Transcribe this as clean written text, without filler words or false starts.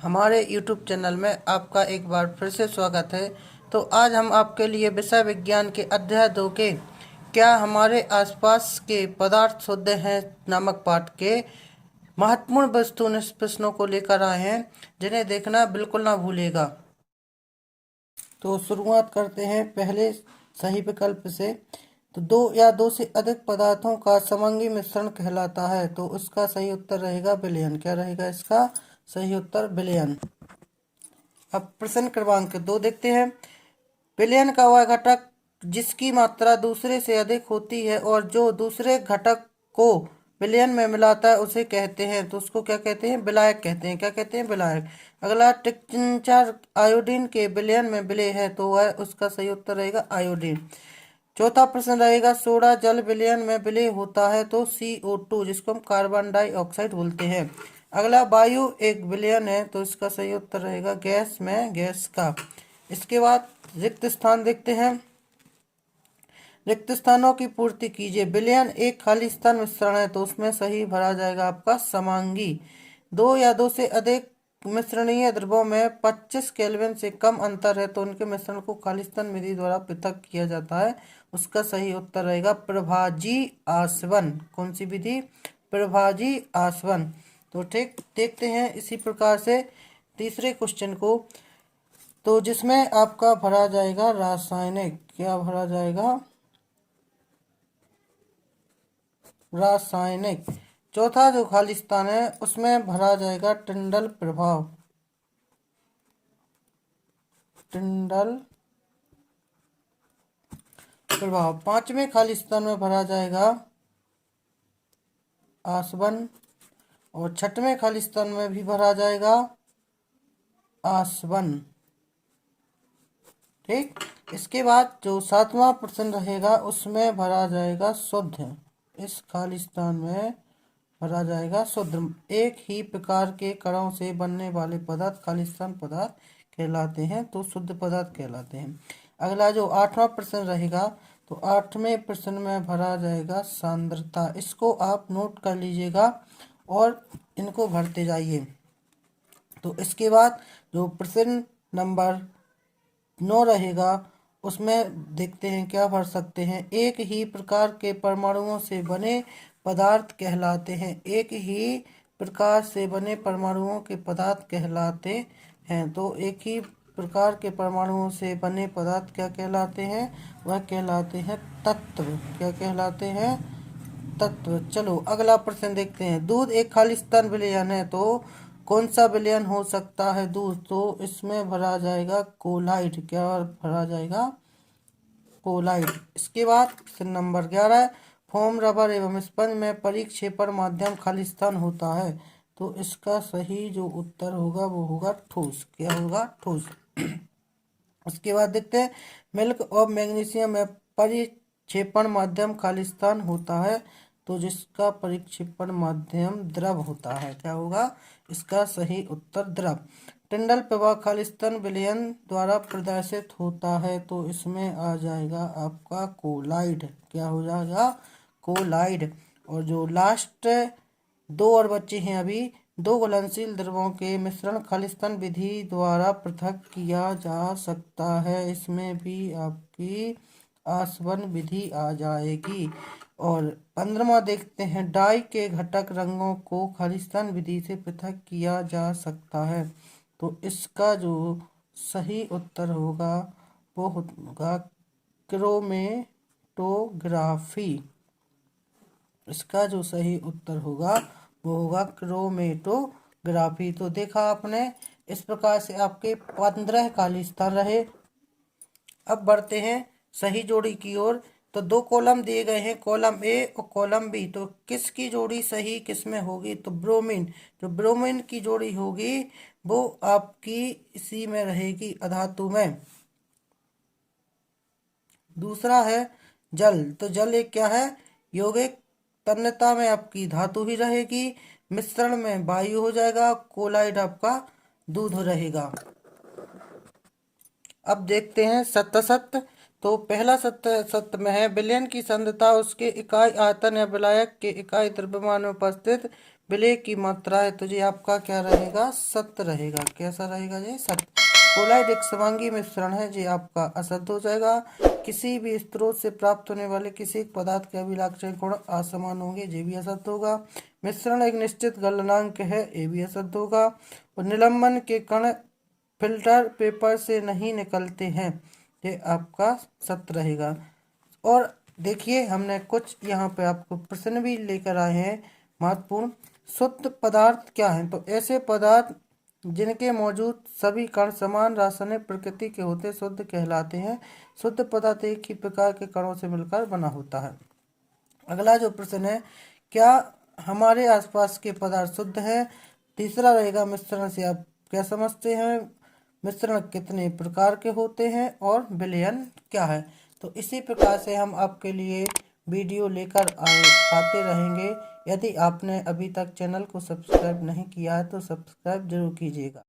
हमारे YouTube channel में आपका एक बार फिर से स्वागत है। तो आज हम आपके लिए विषय विज्ञान के अध्याय 2 के क्या हमारे आसपास के पदार्थ शुद्ध हैं नामक पाठ के महत्वपूर्ण वस्तु प्रश्नों को लेकर आए हैं, जिन्हें देखना बिल्कुल ना भूलिएगा। तो शुरुआत करते हैं पहले सही विकल्प से। तो दो या दो से अधिक पदार्थों का समंगी मिश्रण कहलाता है। तो उसका सही उत्तर रहेगा विलयन। क्या रहेगा इसका सही उत्तर? विलयन। अब प्रश्न क्रमांक 2 देखते हैं। विलयन का वह घटक जिसकी मात्रा दूसरे से अधिक होती है और जो दूसरे घटक को विलयन में मिलाता है उसे कहते हैं। तो उसको क्या कहते हैं? विलायक कहते हैं। क्या कहते हैं? विलायक। अगला टिंचर आयोडीन के विलयन में विलय है, तो वह उसका सही उत्तर रहेगा आयोडीन। चौथा प्रश्न रहेगा सोडा जल विलयन में विलय होता है, तो CO2 जिसको हम कार्बन डाइऑक्साइड बोलते हैं। अगला वायु एक विलयन है, तो इसका सही उत्तर रहेगा गैस में गैस का। इसके बाद रिक्त स्थान देखते हैं। रिक्त स्थानों की पूर्ति कीजिए। विलयन एक खाली स्थान मिश्रण है, तो उसमें सही भरा जाएगा आपका समांगी। दो या दो से अधिक मिश्रणीय द्रव्यों में 25 केल्विन से कम अंतर है, तो उनके मिश्रण को खाली स्थान विधि द्वारा पृथक किया जाता है। उसका सही उत्तर रहेगा प्रभाजी आसवन। कौन सी विधि? प्रभाजी आसवन। तो ठीक, देखते हैं इसी प्रकार से तीसरे क्वेश्चन को, तो जिसमें आपका भरा जाएगा रासायनिक। क्या भरा जाएगा? रासायनिक। चौथा जो खाली स्थान है उसमें भरा जाएगा टिंडल प्रभाव। टिंडल प्रभाव। पांचवें खाली स्थान में भरा जाएगा आसवन और छठवें खाली स्थान में भी भरा जाएगा आसवन। ठीक, इसके बाद जो सातवां प्रश्न रहेगा उसमें भरा जाएगा शुद्ध। इस खाली स्थान में भरा जाएगा शुद्ध। एक ही प्रकार के कणों से बनने वाले पदार्थ खाली स्थान पदार्थ कहलाते हैं, तो शुद्ध पदार्थ कहलाते हैं। अगला जो आठवां प्रश्न रहेगा, तो आठवें प्रश्न में भरा जाएगा सांद्रता। इसको आप नोट कर लीजिएगा और इनको भरते जाइए। तो इसके बाद जो प्रश्न नंबर 9 रहेगा उसमें देखते हैं क्या भर सकते हैं। एक ही प्रकार के परमाणुओं से बने पदार्थ कहलाते हैं। एक ही प्रकार से बने परमाणुओं के पदार्थ कहलाते हैं। तो एक ही प्रकार के परमाणुओं से बने पदार्थ क्या कहलाते हैं? वह कहलाते हैं तत्व। क्या कहलाते हैं? तत्व। चलो अगला प्रश्न देखते हैं। दूध एक खाली स्थान विलयन है, तो कौन सा विलयन हो सकता है दूध? तो इसमें भरा जाएगा कोलाइड। क्या भरा जाएगा? कोलाइड। इसके बाद प्रश्न नंबर 11। फोम रबर एवं स्पंज में परिक्षेपण माध्यम खाली स्थान होता है, तो इसका सही जो उत्तर होगा वो होगा ठोस। क्या होगा? ठोस। उसके बाद देखते हैं मिल्क और मैग्नीशियम में परिक्षेपण माध्यम खाली स्थान होता है, तो जिसका परिक्षेपण माध्यम द्रव होता है। क्या होगा? इसका सही उत्तर द्रव। टिंडल प्रवाह खाली स्थान विलयन द्वारा प्रदर्शित होता है, तो इसमें आ जाएगा आपका कोलाइड। क्या हो जाएगा? कोलाइड। और जो लास्ट दो और बच्चे हैं अभी, दो घुलनशील द्रवों के मिश्रण खालिस्तान विधि द्वारा पृथक किया जा सकता है। इसमें भी आपकी आसवन विधि आ जाएगी। और 15वां देखते हैं। डाई के घटक रंगों को खालिस्तान विधि से पृथक किया जा सकता है, तो इसका जो सही उत्तर होगा वो होगा क्रोमेटोग्राफी। इसका जो सही उत्तर होगा वो होगा क्रोमेटोग्राफी। तो देखा आपने, इस प्रकार से आपके 15 खाली स्थान रहे। अब बढ़ते हैं सही जोड़ी की ओर। तो दो कॉलम दिए गए हैं, कॉलम ए और कॉलम बी। तो किसकी जोड़ी सही किस में होगी? तो ब्रोमीन। जो ब्रोमीन की जोड़ी होगी वो आपकी इसी में रहेगी, अधातु में। दूसरा है जल। तो जल एक क्या है? यौगिक। तन्यता में आपकी धातु ही रहेगी। मिश्रण में वायु हो जाएगा। कोलाइड आपका दूध रहेगा। अब देखते हैं सत्य सत्य। तो पहला सत्य सत्य में है विलयन की सांद्रता उसके इकाई आयतन या विलायक के इकाई द्रव्यमान में उपस्थित विलय की मात्रा है, तो ये आपका क्या रहेगा, सत्य रहेगा। कैसा रहेगा ये, सत्य। कोलाइड एक समांगी मिश्रण है, ये आपका असत्य हो जाएगा। किसी भी स्रोत से प्राप्त होने वाले किसी एक पदार्थ के अभिलाक्षणिक गुण असमान होंगे, ये भी असत्य होगा। मिश्रण एक निश्चित गलनांक है, ये भी असत्य होगा। और निलंबन के कण फिल्टर पेपर से नहीं निकलते हैं, ये आपका सत्य रहेगा। और देखिए हमने कुछ यहाँ पे आपको प्रश्न भी लेकर आए हैं महत्वपूर्ण। शुद्ध पदार्थ क्या है, तो ऐसे पदार्थ जिनके मौजूद सभी कण समान रासायनिक प्रकृति के होते शुद्ध कहलाते हैं। शुद्ध पदार्थ एक ही प्रकार के कणों से मिलकर बना होता है। अगला जो प्रश्न है, क्या हमारे आसपास के पदार्थ शुद्ध है। तीसरा रहेगा, मिश्रण से आप क्या समझते हैं, मिश्रण कितने प्रकार के होते हैं, और विलयन क्या है। तो इसी प्रकार से हम आपके लिए वीडियो लेकर आते रहेंगे। यदि आपने अभी तक चैनल को सब्सक्राइब नहीं किया है तो सब्सक्राइब जरूर कीजिएगा।